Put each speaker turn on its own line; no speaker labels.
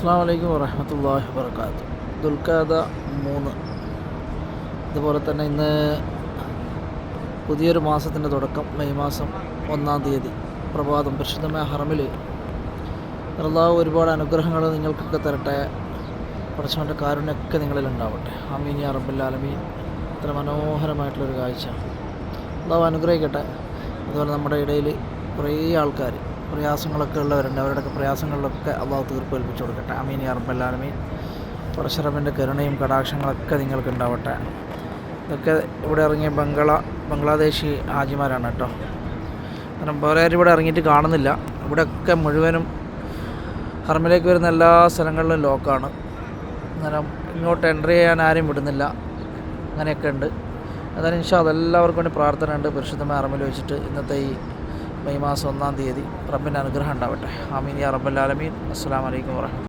അസ്സലാമു അലൈക്കും വറഹ്മത്തുള്ളാഹി വബറകാതുഹു. ദുൽഖഅദ 3. അതുപോലെ തന്നെ ഇന്ന് പുതിയൊരു മാസത്തിൻ്റെ തുടക്കം, മെയ് മാസം 1-ാം തീയതി പ്രഭാതം. പരിശുദ്ധമായ ഹറമിൽ അല്ലാഹു ഒരുപാട് അനുഗ്രഹങ്ങൾ നിങ്ങൾക്കൊക്കെ തരട്ടെ. പടച്ചവൻ്റെ കാരുണ്യമൊക്കെ നിങ്ങളിൽ ഉണ്ടാവട്ടെ. ആമീൻ യാ റബ്ബൽ ആലമീൻ. ഇത്ര മനോഹരമായിട്ടുള്ളൊരു കാഴ്ച അല്ലാഹു അനുഗ്രഹിക്കട്ടെ. അതുപോലെ നമ്മുടെ ഇടയിൽ കുറേ ആൾക്കാർ പ്രയാസങ്ങളൊക്കെ ഉള്ളവരുണ്ട്. അവരുടെയൊക്കെ പ്രയാസങ്ങളിലൊക്കെ അള്ളാഹു തീർപ്പ് ഏൽപ്പിച്ചു കൊടുക്കട്ടെ. ആമീൻ യാ റബ്ബൽ ആലമീൻ. പടച്ചറബിൻ്റെ കരുണയും കടാക്ഷങ്ങളൊക്കെ നിങ്ങൾക്ക് ഉണ്ടാവട്ടെ. ഇതൊക്കെ ഇവിടെ ഇറങ്ങിയ ബംഗ്ലാദേശി ഹാജിമാരാണ് കേട്ടോ. കാരണം വേറെ ആരും ഇവിടെ ഇറങ്ങിയിട്ട് കാണുന്നില്ല. ഇവിടെയൊക്കെ മുഴുവനും ഹറമിലേക്ക് വരുന്ന എല്ലാ സ്ഥലങ്ങളിലും ലോക്കാണ്. അന്നേരം ഇങ്ങോട്ട് എൻട്രി ചെയ്യാൻ ആരും വിടുന്നില്ല. അങ്ങനെയൊക്കെ ഉണ്ട്. അതായത് ഇൻഷാ അല്ലാഹ് എല്ലാവർക്കും വേണ്ടി പ്രാർത്ഥന ഉണ്ട്. പരിശുദ്ധമായ ഹറമിൽ വെച്ചിട്ട് ഇന്നത്തെ ഈ മെയ് മാസം 1-ാം തീയതി റബ്ബിൻ്റെ അനുഗ്രഹം ഉണ്ടാവട്ടെ. ആമീൻ യാ റബ്ബൽ ആലമീൻ. അസ്സലാമു അലൈക്കും വറഹ്മത്തുള്ളാഹി.